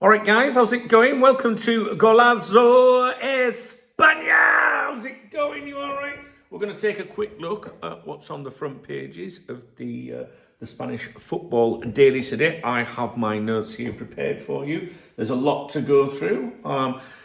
All right, guys, how's it going? Welcome to Golazo España. How's it going? You all right? We're going to take a quick look at what's on the front pages of the Spanish football dailies today. I have my notes here prepared for you. There's a lot to go through.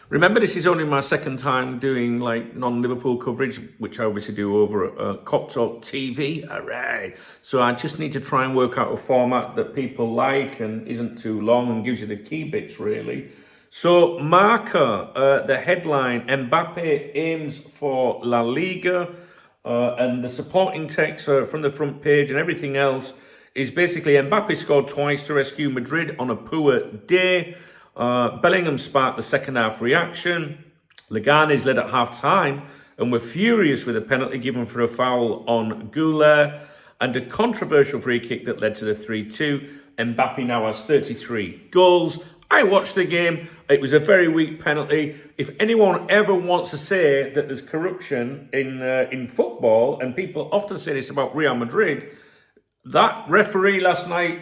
Remember, this is only my second time doing like non-Liverpool coverage, which I obviously do over at Cop Talk TV. Hooray! So I just need to try and work out a format that people like and isn't too long and gives you the key bits, really. So MARCA, the headline, Mbappe aims for La Liga, and the supporting text from the front page and everything else is basically Mbappe scored twice to rescue Madrid on a poor day. Bellingham sparked the second half reaction. Leganes led at half time and were furious with a penalty given for a foul on Golazo and a controversial free kick that led to the 3-2. Mbappe now has 33 goals. I watched the game. It was a very weak penalty. If anyone ever wants to say that there's corruption in football, and people often say this about Real Madrid, that referee last night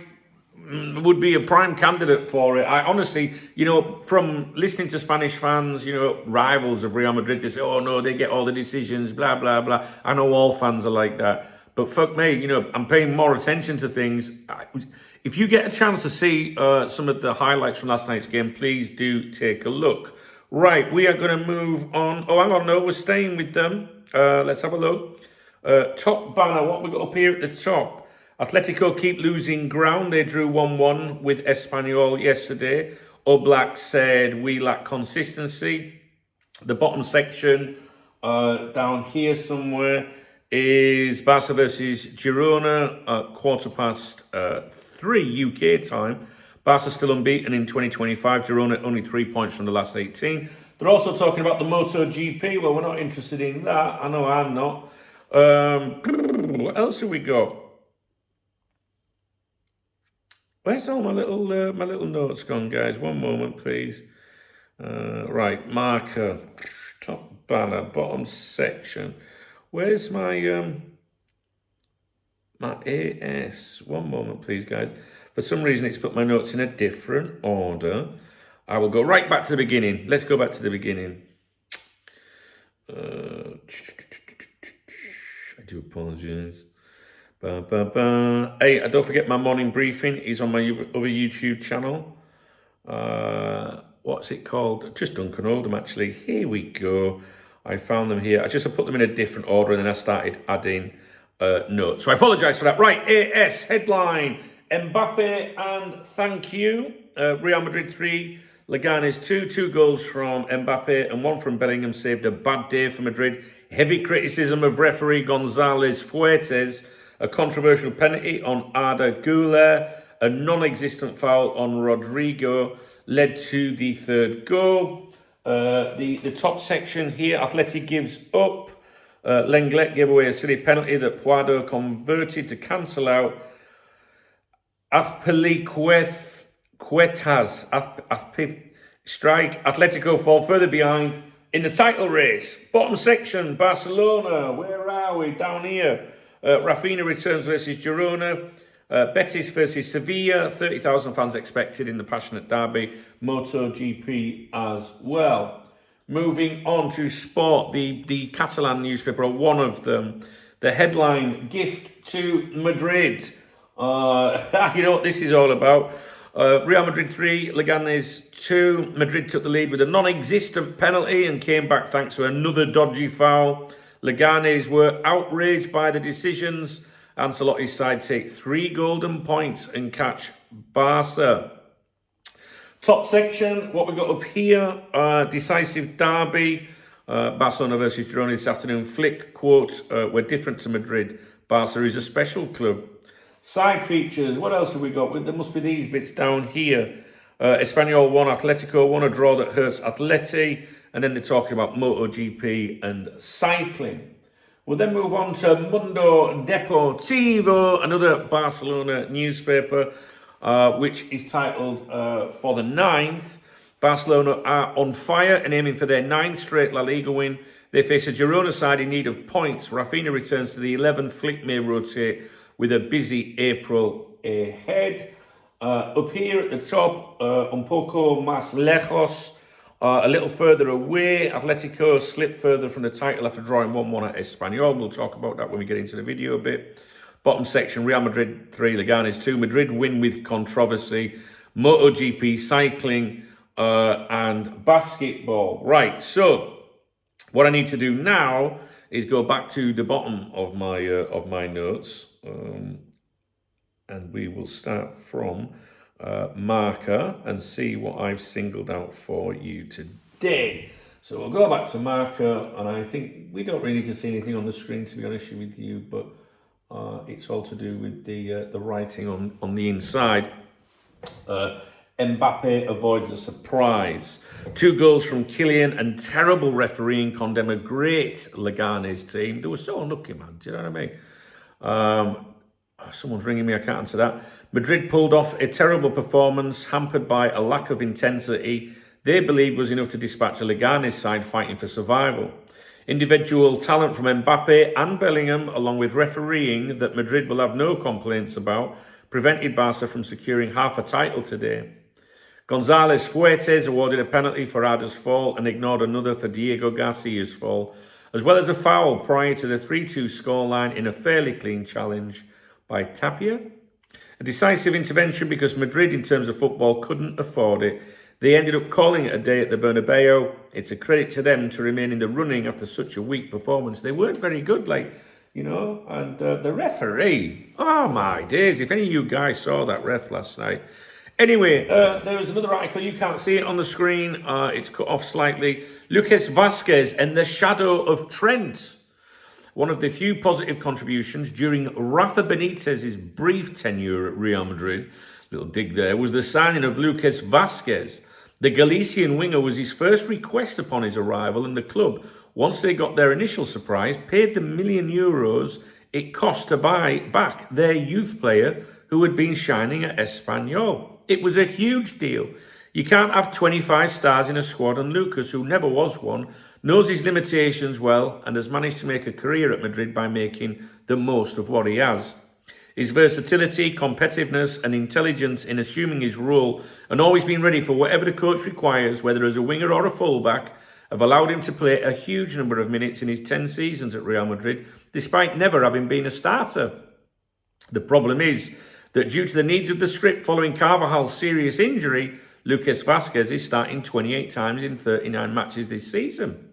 would be a prime candidate for it. I honestly, from listening to Spanish fans, rivals of Real Madrid, they say, oh no, they get all the decisions, blah, blah, blah. I know all fans are like that. But fuck me, I'm paying more attention to things. If you get a chance to see some of the highlights from last night's game, please do take a look. Right, we are going to move on. Oh, hang on, no, we're staying with them. Let's have a look. Top banner, what we got up here at the top? Atletico keep losing ground. They drew 1-1 with Espanyol yesterday. Oblak said, we lack consistency. The bottom section, down here somewhere, is Barca versus Girona at 3:15 UK time. Barca still unbeaten in 2025. Girona only 3 points from the last 18. They're also talking about the MotoGP. Well, we're not interested in that. I know I'm not. What else have we got? Where's all my little notes gone, guys? One moment, please. Right, MARCA, top banner, bottom section. Where's my AS? One moment, please, guys. For some reason, it's put my notes in a different order. I will go right back to the beginning. Let's go back to the beginning. I do apologize. Hey, don't forget my morning briefing is on my other YouTube channel. What's it called? Just Duncan Oldham, actually. Here we go. I found them here. I put them in a different order and then I started adding notes. So I apologize for that. Right, AS headline. Mbappe and thank you. Real Madrid 3, Leganes 2. 2 goals from Mbappe and 1 from Bellingham saved a bad day for Madrid. Heavy criticism of referee González Fuertes. A controversial penalty on Arda Güler, a non-existent foul on Rodrigo led to the third goal. The top section here, Athletic gives up. Lenglet gave away a silly penalty that Puado converted to cancel out. Azpilicuetas strike. Atletico fall further behind in the title race. Bottom section, Barcelona. Where are we? Down here. Rafinha returns versus Girona. Betis versus Sevilla. 30,000 fans expected in the passionate derby. MotoGP as well. Moving on to sport, the Catalan newspaper, or one of them. The headline, gift to Madrid. You know what this is all about. Real Madrid 3, Leganes 2. Madrid took the lead with a non-existent penalty and came back thanks to another dodgy foul. Leganes were outraged by the decisions. Ancelotti's side take 3 golden points and catch Barca. Top section, what we got up here, decisive derby. Barcelona versus Girona this afternoon. Flick quote, we're different to Madrid. Barca is a special club. Side features, what else have we got? There must be these bits down here. Espanyol 1, Atletico 1, a draw that hurts Atleti. And then they're talking about MotoGP and cycling. We'll then move on to Mundo Deportivo, another Barcelona newspaper, which is titled For the 9th. Barcelona are on fire and aiming for their 9th straight La Liga win. They face a Girona side in need of points. Rafinha returns to the 11. Flick may rotate with a busy April ahead. Up here at the top, un poco más lejos, a little further away, Atletico slipped further from the title after drawing 1-1 at Espanyol. We'll talk about that when we get into the video a bit. Bottom section, Real Madrid 3, Leganes 2. Madrid win with controversy. MotoGP, cycling, and basketball. Right, so what I need to do now is go back to the bottom of my notes. And we will start from MARCA and see what I've singled out for you today. So we'll go back to MARCA, and I think we don't really need to see anything on the screen, to be honest with you, but it's all to do with the writing on the inside. Mbappe avoids a surprise. 2 goals from Kylian and terrible refereeing condemn a great Leganes team. They were so unlucky, man. Do you know what I mean? Someone's ringing me, I can't answer that. Madrid pulled off a terrible performance, hampered by a lack of intensity they believed was enough to dispatch a Leganes side fighting for survival. Individual talent from Mbappe and Bellingham, along with refereeing that Madrid will have no complaints about, prevented Barca from securing half a title today. González Fuertes awarded a penalty for Arda's fall and ignored another for Diego Garcia's fall, as well as a foul prior to the 3-2 scoreline in a fairly clean challenge by Tapia. A decisive intervention because Madrid, in terms of football, couldn't afford it. They ended up calling it a day at the Bernabeu. It's a credit to them to remain in the running after such a weak performance. They weren't very good, and the referee, oh my days, if any of you guys saw that ref last night. Anyway, there was another article, you can't see it on the screen, it's cut off slightly. Lucas Vázquez and the shadow of Trent. One of the few positive contributions during Rafa Benitez's brief tenure at Real Madrid, little dig there, was the signing of Lucas Vázquez. The Galician winger was his first request upon his arrival, and the club, once they got their initial surprise, paid the €1 million it cost to buy back their youth player who had been shining at Espanyol. It was a huge deal. You can't have 25 stars in a squad, and Lucas, who never was one, knows his limitations well and has managed to make a career at Madrid by making the most of what he has. His versatility, competitiveness and intelligence in assuming his role and always being ready for whatever the coach requires, whether as a winger or a fullback, have allowed him to play a huge number of minutes in his 10 seasons at Real Madrid, despite never having been a starter. The problem is that due to the needs of the script following Carvajal's serious injury, Lucas Vázquez is starting 28 times in 39 matches this season.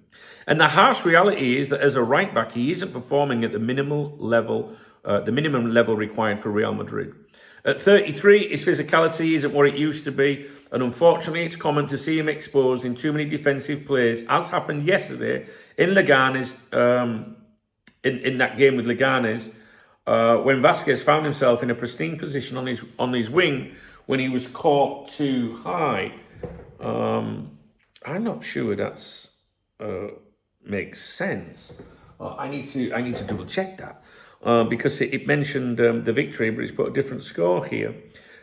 And the harsh reality is that as a right-back, he isn't performing at the minimum level required for Real Madrid. At 33, his physicality isn't what it used to be, and unfortunately, it's common to see him exposed in too many defensive plays, as happened yesterday in Leganes, in that game with Leganes, when Vázquez found himself in a pristine position on his wing when he was caught too high. I'm not sure that's makes sense. I need to double check that because it mentioned the victory, but it's put a different score here.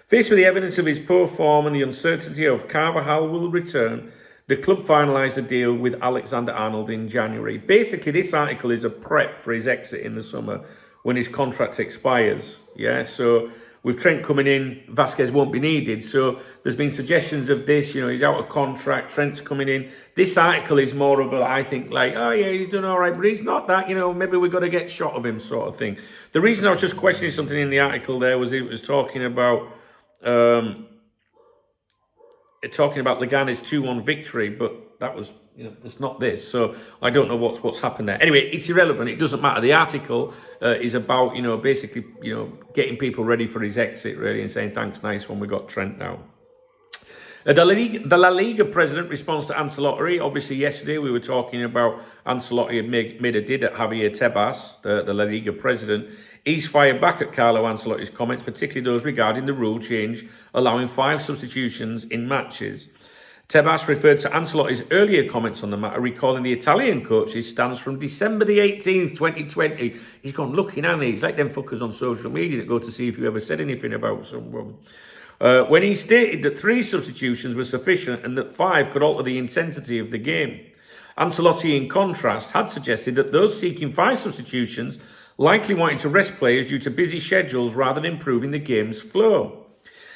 Faced with the evidence of his poor form and the uncertainty of Carvajal will return, the club finalised a deal with Alexander-Arnold in January. Basically, this article is a prep for his exit in the summer when his contract expires. Yeah, so with Trent coming in, Vázquez won't be needed. So there's been suggestions of this, he's out of contract, Trent's coming in. This article is more of I think oh yeah, he's done all right, but he's not that, maybe we've got to get shot of him sort of thing. The reason I was just questioning something in the article there was it was talking about Leganes 2-1 victory, but that was, it's not this. So I don't know what's happened there. Anyway, it's irrelevant. It doesn't matter. The article is about, basically, getting people ready for his exit, really, and saying, thanks, nice one, we got Trent now. The La Liga president responds to Ancelotti. Obviously, yesterday we were talking about Ancelotti had made a did at Javier Tebas, the La Liga president. He's fired back at Carlo Ancelotti's comments, particularly those regarding the rule change, allowing 5 substitutions in matches. Tebas referred to Ancelotti's earlier comments on the matter, recalling the Italian coach's stance from December the 18th, 2020. He's gone looking, hasn't he? He's like them fuckers on social media that go to see if you ever said anything about someone. When he stated that 3 substitutions were sufficient and that 5 could alter the intensity of the game. Ancelotti, in contrast, had suggested that those seeking 5 substitutions likely wanted to rest players due to busy schedules rather than improving the game's flow.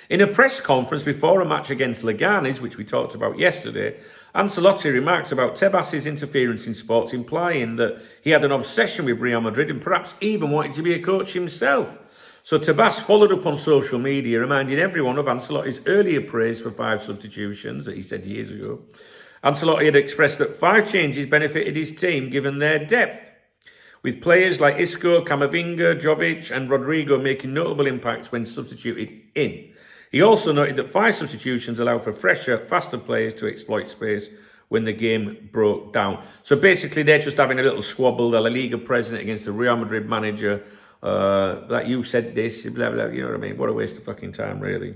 In a press conference before a match against Leganes, which we talked about yesterday, Ancelotti remarked about Tebas's interference in sports, implying that he had an obsession with Real Madrid and perhaps even wanted to be a coach himself. So Tebas followed up on social media, reminding everyone of Ancelotti's earlier praise for 5 substitutions that he said years ago. Ancelotti had expressed that 5 changes benefited his team given their depth, with players like Isco, Camavinga, Jovic and Rodrigo making notable impacts when substituted in. He also noted that 5 substitutions allow for fresher, faster players to exploit space when the game broke down. So basically, they're just having a little squabble, the La Liga president against the Real Madrid manager. Like you said this, blah, blah, you know what I mean? What a waste of fucking time, really.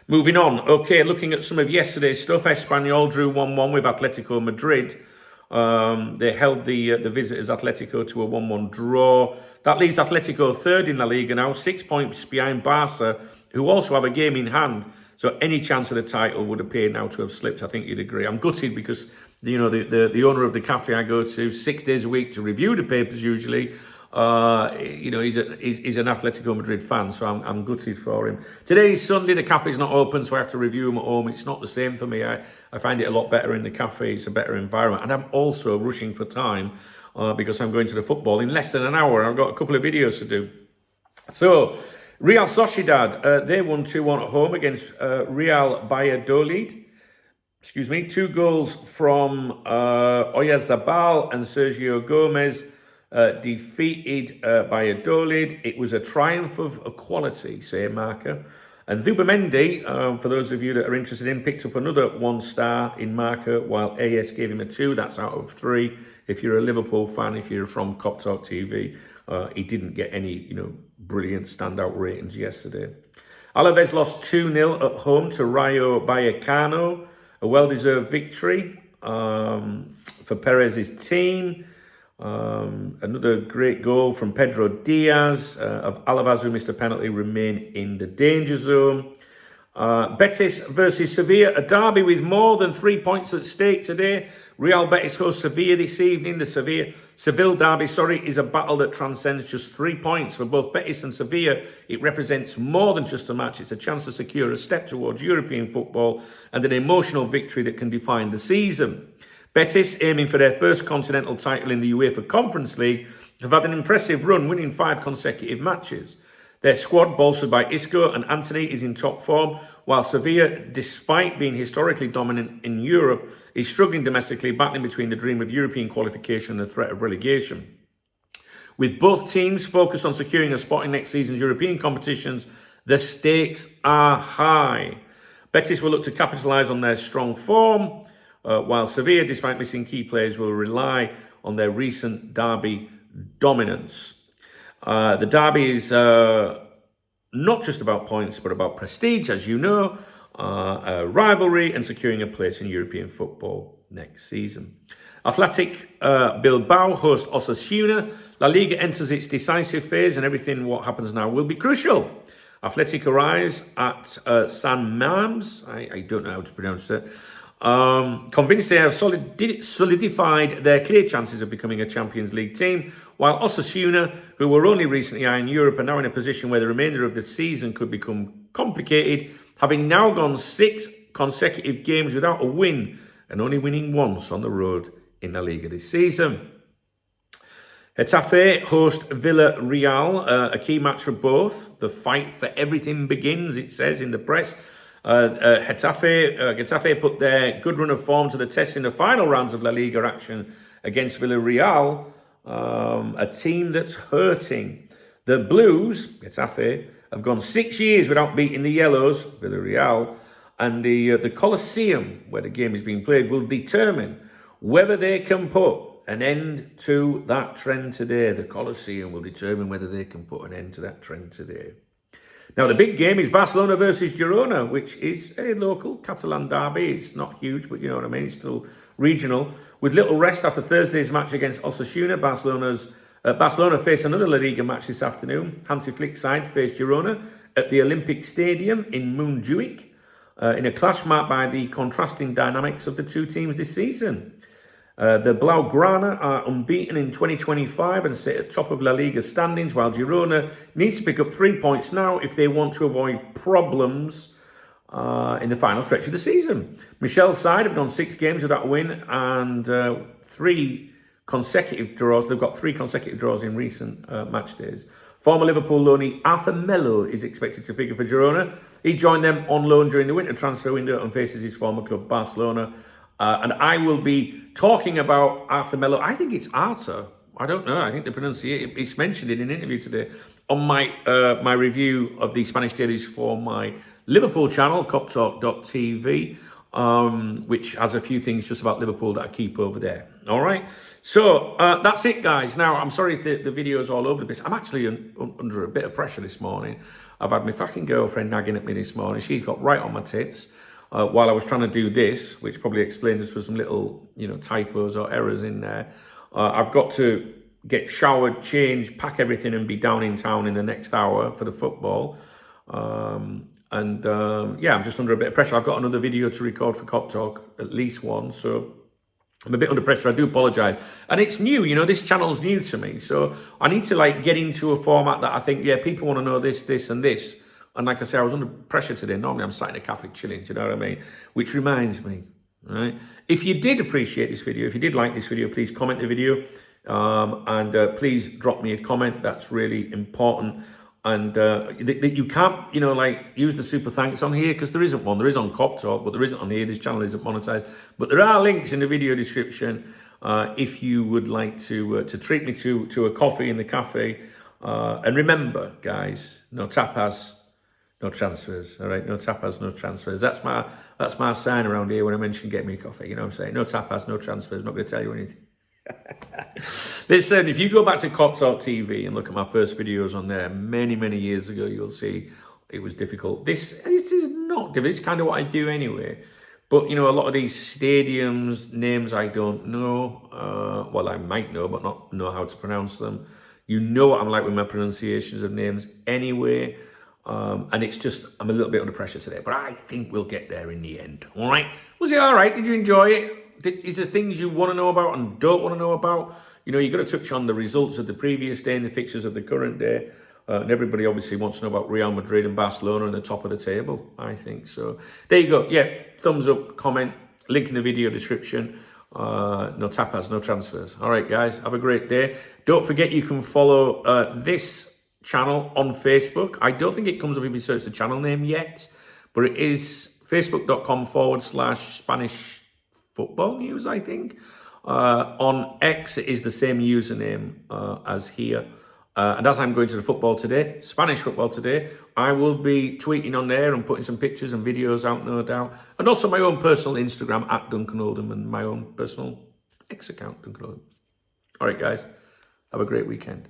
Moving on. Okay, looking at some of yesterday's stuff. Espanyol drew 1-1 with Atletico Madrid. They held the visitors Atletico to a 1-1 draw. That leaves Atletico third in La Liga now, 6 points behind Barca, who also have a game in hand. So any chance of the title would appear now to have slipped. I think you'd agree. I'm gutted because the owner of the cafe I go to 6 days a week to review the papers usually. He's an Atletico Madrid fan, so I'm gutted for him. Today is Sunday, the cafe's not open, so I have to review them at home. It's not the same for me. I find it a lot better in the cafe. It's a better environment, and I'm also rushing for time because I'm going to the football in less than an hour. I've got a couple of videos to do. So Real Sociedad, they won 2-1 at home against Real Valladolid. 2 goals from Oyarzabal and Sergio Gomez. Defeated Valladolid. It was a triumph of quality, say MARCA. And Zubimendi, for those of you that are interested in, picked up another 1 star in MARCA, while AS gave him a 2. That's out of 3. If you're a Liverpool fan, if you're from Cop Talk TV, he didn't get any, brilliant standout ratings yesterday. Alaves lost 2-0 at home to Rayo Vallecano. A well-deserved victory for Perez's team. Another great goal from Pedro Diaz of Alaves, who missed a penalty, remain in the danger zone. Betis versus Sevilla, a derby with more than 3 points at stake today. Real Betis hosts Sevilla this evening. The Seville derby, is a battle that transcends just 3 points. For both Betis and Sevilla, it represents more than just a match. It's a chance to secure a step towards European football and an emotional victory that can define the season. Betis, aiming for their first continental title in the UEFA Conference League, have had an impressive run, winning 5 consecutive matches. Their squad, bolstered by Isco and Anthony, is in top form, while Sevilla, despite being historically dominant in Europe, is struggling domestically, battling between the dream of European qualification and the threat of relegation. With both teams focused on securing a spot in next season's European competitions, the stakes are high. Betis will look to capitalise on their strong form, while Sevilla, despite missing key players, will rely on their recent derby dominance. The derby is not just about points, but about prestige, as you know, a rivalry and securing a place in European football next season. Athletic Bilbao host Osasuna. La Liga enters its decisive phase, and what happens now will be crucial. Athletic arrives at San Mamés. I don't know how to pronounce it. Convinced they have solidified their clear chances of becoming a Champions League team, while Osasuna, who were only recently high in Europe, are now in a position where the remainder of the season could become complicated, having now gone 6 consecutive games without a win and only winning once on the road in La Liga this season. Getafe host Villarreal, a key match for both. The fight for everything begins, it says in the press. Getafe put their good run of form to the test in the final rounds of La Liga action against Villarreal, a team that's hurting. The Blues, Getafe, have gone 6 years without beating the Yellows, Villarreal, and the Coliseum, where the game is being played, will determine whether they can put an end to that trend today. The Coliseum will determine whether they can put an end to that trend today. Now, the big game is Barcelona versus Girona, which is a local Catalan derby. It's not huge, but you know what I mean. It's still regional. With little rest after Thursday's match against Osasuna, Barcelona face another La Liga match this afternoon. Hansi Flick's side face Girona at the Olympic Stadium in Montjuic, in a clash marked by the contrasting dynamics of the two teams this season. The Blaugrana are unbeaten in 2025 and sit at top of La Liga standings, while Girona needs to pick up 3 points now if they want to avoid problems in the final stretch of the season. Michel's side have gone 6 games without a win and 3 consecutive draws. They've got 3 consecutive draws in recent match days. Former Liverpool loanee Arthur Melo is expected to figure for Girona. He joined them on loan during the winter transfer window and faces his former club Barcelona. And I will be talking about Arthur Melo. I think it's Arthur. I don't know. I think the pronunciation, it's mentioned in an interview today on my my review of the Spanish dailies for my Liverpool channel, coptalk.tv, which has a few things just about Liverpool that I keep over there. All right. So that's it, guys. Now, I'm sorry if the video's all over the place. I'm actually under a bit of pressure this morning. I've had my fucking girlfriend nagging at me this morning. She's got right on my tits. While I was trying to do this, which probably explains for some little, typos or errors in there, I've got to get showered, change, pack everything and be down in town in the next hour for the football. I'm just under a bit of pressure. I've got another video to record for Cop Talk, at least one, so I'm a bit under pressure. I do apologise. And it's new, this channel's new to me, so I need to get into a format that I think, people want to know this, this and this. And like I say, I was under pressure today. Normally I'm sat in a cafe chilling, do you know what I mean? Which reminds me, right? If you did appreciate this video, if you did like this video, please comment the video. Please drop me a comment. That's really important. And you can't, use the super thanks on here because there isn't one. There is on Cop Talk, but there isn't on here. This channel isn't monetized. But there are links in the video description if you would like to treat me to a coffee in the cafe. And remember, guys, no tapas, no transfers. All right, no tapas, no transfers. That's my sign around here when I mention get me a coffee. You know what I'm saying? No tapas, no transfers. I'm not going to tell you anything. Listen, if you go back to Cop Talk TV and look at my first videos on there many, many years ago, you'll see it was difficult. This is not difficult. It's kind of what I do anyway. But, a lot of these stadiums, names I don't know. Well, I might know, but not know how to pronounce them. You know what I'm like with my pronunciations of names anyway. And it's just, I'm a little bit under pressure today, but I think we'll get there in the end. All right. Was it all right? Did you enjoy it? Is there things you want to know about and don't want to know about? You've got to touch on the results of the previous day and the fixtures of the current day. And everybody obviously wants to know about Real Madrid and Barcelona and the top of the table, I think. So there you go. Yeah, thumbs up, comment, link in the video description. No tapas, no transfers. All right, guys, have a great day. Don't forget you can follow this channel on Facebook. I don't think it comes up if you search the channel name yet, but it is facebook.com/Spanish football news, I think. On X, it is the same username as here. And as I'm going to the football today, Spanish football today, I will be tweeting on there and putting some pictures and videos out, no doubt. And also my own personal Instagram, @Duncan Oldham, and my own personal X account, Duncan Oldham. All right, guys, have a great weekend.